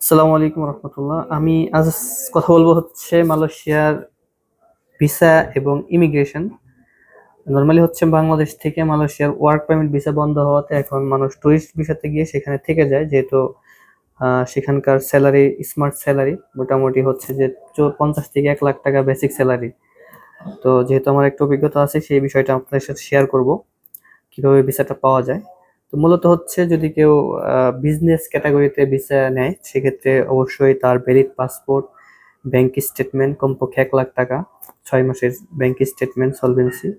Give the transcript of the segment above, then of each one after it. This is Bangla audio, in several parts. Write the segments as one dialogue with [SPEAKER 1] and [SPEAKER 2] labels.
[SPEAKER 1] আসসালামু আলাইকুম রহমতুল্লাহ। আমি আজ কথা বলবো হচ্ছে মালয়েশিয়ার ভিসা এবং ইমিগ্রেশন। নর্মালি হচ্ছে বাংলাদেশ থেকে মালয়েশিয়ার ওয়ার্ক পারমিট ভিসা বন্ধ হওয়াতে এখন মানুষ টুরিস্ট ভিসাতে গিয়ে সেখানে থেকে যায়, যেহেতু সেখানকার স্যালারি, স্মার্ট স্যালারি মোটামুটি হচ্ছে যে 50 থেকে 1 লাখ টাকা বেসিক স্যালারি। তো যেহেতু আমার একটু অভিজ্ঞতা আছে, সেই বিষয়টা আপনাদের সাথে শেয়ার করব কিভাবে ভিসাটা পাওয়া যায়। তো মূলত হচ্ছে যদি কেউ বিজনেস ক্যাটাগরিতে ভিসা নেয়, সেক্ষেত্রে অবশ্যই তার ভ্যালিড পাসপোর্ট, ব্যাংক স্টেটমেন্ট কমপক্ষে 1 লাখ টাকা, 6 মাসের ব্যাংক স্টেটমেন্ট সলভেন্সি,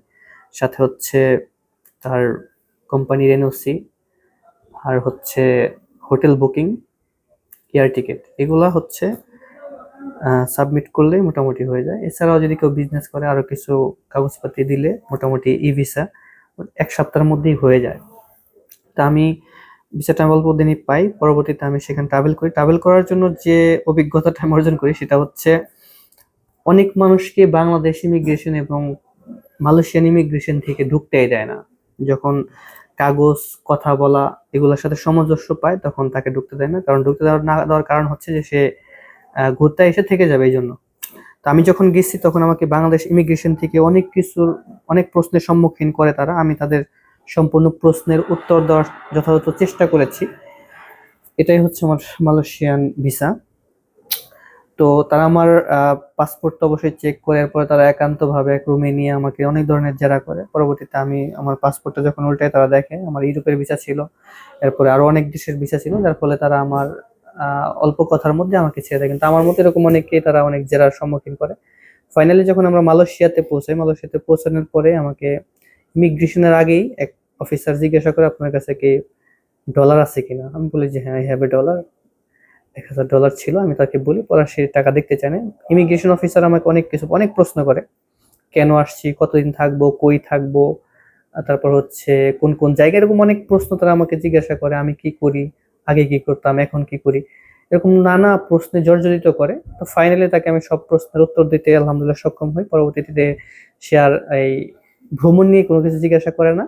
[SPEAKER 1] সাথে হচ্ছে তার কোম্পানির এনওসি, আর হচ্ছে হোটেল বুকিং, এয়ার টিকিট, এগুলা হচ্ছে সাবমিট করলেই মোটামুটি হয়ে যায়। এছাড়াও যদি কেউ বিজনেস করে আরো কিছু কাগজপাতি দিলে মোটামুটি ই ভিসা 1 সপ্তাহের মধ্যেই হয়ে যায়। তা আমি ভিসাটা আমি অল্প দিনই পাই, পরবর্তীতে আমি সেখানে ট্রাভেল করি। ট্রাভেল করার জন্য যে অভিজ্ঞতাটা আমি অর্জন করি সেটা হচ্ছে, অনেক মানুষকে বাংলাদেশ ইমিগ্রেশন এবং মালয়েশিয়ান ইমিগ্রেশন থেকে ঢুকতেই দেয় না। যখন কাগজ, কথা বলা এগুলোর সাথে সামঞ্জস্য পায় তখন তাকে ঢুকতে দেয় না। কারণ ঢুকতে দেওয়ার না দেওয়ার কারণ হচ্ছে যে সে ঘুরতে এসে থেকে যাবে এই জন্য। তো আমি যখন গেছি তখন আমাকে বাংলাদেশ ইমিগ্রেশন থেকে অনেক প্রশ্নের সম্মুখীন করে তারা। আমি তাদের সম্পূর্ণ প্রশ্নের উত্তর দেওয়ার যথাযথ চেষ্টা করেছি। এটাই হচ্ছে আমার মালয়েশিয়ান ভিসা। তো তারা আমার পাসপোর্ট তো অবশ্যই চেক করে, এরপরে তারা একান্তভাবে এক রুমে নিয়ে আমাকে অনেক ধরনের জেরা করে। পরবর্তীতে আমি আমার পাসপোর্টটা যখন উল্টাই, তারা দেখে আমার ইউরোপের ভিসা ছিল, এরপরে আরো অনেক দেশের ভিসা ছিল, যার ফলে তারা আমার অল্প কথার মধ্যে আমাকে ছেড়ে দেয়। কিন্তু আমার মতো এরকম অনেকেই তারা অনেক জেরার সম্মুখীন করে। ফাইনালি যখন আমরা মালয়েশিয়াতে পৌঁছাই, মালয়েশিয়াতে পৌঁছানোর পরে আমাকে ইমিগ্রেশনের আগেই এক অফিসার জিজ্ঞাসা করে, আপনার কাছে কি ডলার আছে কিনা। আমি বলি যে হ্যাঁ, I have a dollar. 1,000 dollar ছিল। আমি তাকে বলি, পরে সে টাকা দেখতে চায় না। ইমিগ্রেশন অফিসার আমাকে অনেক প্রশ্ন করে, কেন আসছি, কতদিন থাকবো, কই থাকবো, তারপর হচ্ছে কোন কোন জায়গায়, এরকম অনেক প্রশ্ন তারা আমাকে জিজ্ঞাসা করে। আমি কি করি, আগে কি করতাম, এখন কি করি, এরকম নানা প্রশ্নে জর্জরিত করে। তো ফাইনালি তাকে আমি সব প্রশ্নের উত্তর দিতে আলহামদুলিল্লাহ সক্ষম হই। পরবর্তীতে সে আর এই ভ্রমণ নিয়ে কোনো কিছু জিজ্ঞাসা করে না।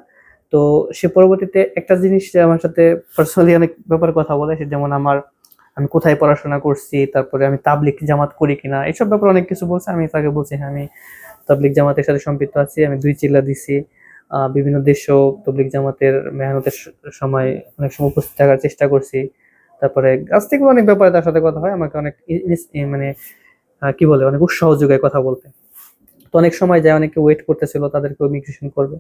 [SPEAKER 1] তো সে পরবর্তীতে একটা জিনিস যে আমার সাথে পার্সোনালি অনেক ব্যাপারে কথা বলে, সে যেমন আমি কোথায় পড়াশোনা করছি, তারপরে আমি তাবলিগ জামাত করি কিনা, এইসব ব্যাপারে অনেক কিছু বলছে। আমি তাকে বলছি হ্যাঁ, আমি তাবলিগ জামাতের সাথে সম্পৃক্ত আছি, আমি 2 চিল্লা দিছি। বিভিন্ন দেশেও তবলিগ জামাতের মেহনতের সময় অনেক সময় উপস্থিত থাকার চেষ্টা করছি। তারপরে কাছ থেকে অনেক ব্যাপারে তার সাথে কথা হয়, আমাকে অনেক মানে কি বলে, অনেক উৎসাহ যোগায় কথা বলতে। তো অনেক সময় যায়, অনেকে ওয়েট করতেছিল, তাদেরকে ইমিগ্রেশন করবে।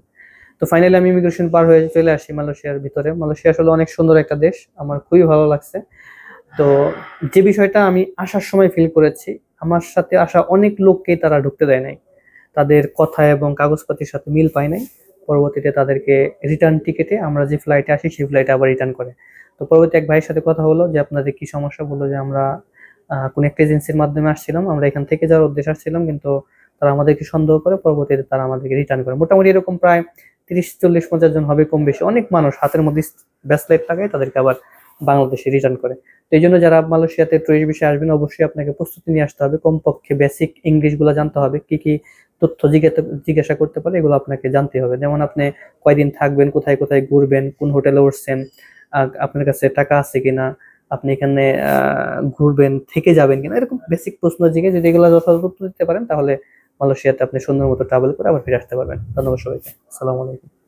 [SPEAKER 1] তো ফাইনালি আমি ইমিগ্রেশন পার হয়ে চলে আসি মালয়েশিয়ার ভিতরে। মালয়েশিয়া আসলে অনেক সুন্দর একটা দেশ, আমার খুবই ভালো লাগছে। তো যে বিষয়টা আমি আসার সময় ফিল করেছি, আমার সাথে আসা অনেক লোককে তারা ঢুকতে দেয় নাই, তাদের কথা এবং কাগজপাতির সাথে মিল পায় নাই। পরবর্তীতে তাদেরকে রিটার্ন টিকেটে, আমরা যে ফ্লাইটে আসি সেই ফ্লাইটে আবার রিটার্ন করে। তো পরবর্তী এক ভাইয়ের সাথে কথা হলো যে আপনাদের কি সমস্যা, বললো যে আমরা কোন একটা এজেন্সির মাধ্যমে আসছিলাম, আমরা এখান থেকে যাওয়ার উদ্দেশ্যে আসছিলাম, কিন্তু তারা আমাদেরকে সন্দেহ করে, পরবর্তীতে তারা আমাদেরকে রিটার্ন করে। মোটামুটি এরকম প্রায় 30, 40, 50 জন হবে, কম বেশি। অনেক মানুষ হাতের মধ্যে ব্রেসলেট লাগায়, তাদেরকে আবার বাংলাদেশে রিটার্ন করে। তো এই জন্য যারা মালয়েশিয়াতে টুরিস্ট বিষয়ে আসবেন, অবশ্যই আপনাকে প্রস্তুতি নিয়ে আসতে হবে। কমপক্ষে বেসিক ইংলিশ গুলো জানতে হবে, কি কি তথ্য জিজ্ঞাসা করতে পারে এগুলো আপনাকে জানতে হবে। যেমন আপনি কয়দিন থাকবেন, কোথায় কোথায় ঘুরবেন, কোন হোটেলে উঠছেন, আপনার কাছে টাকা আছে কিনা, আপনি এখানে ঘুরবেন, থেকে যাবেন কিনা, এরকম বেসিক প্রশ্ন জিজ্ঞেস যদি এগুলো যথাযথ উত্তর দিতে পারেন, তাহলে মালয়েশিয়াতে আপনি সুন্দর মতো ট্রাভেল করে আবার ফিরে আসতে পারবেন। ধন্যবাদ সবাইকে। আসসালামু আলাইকুম।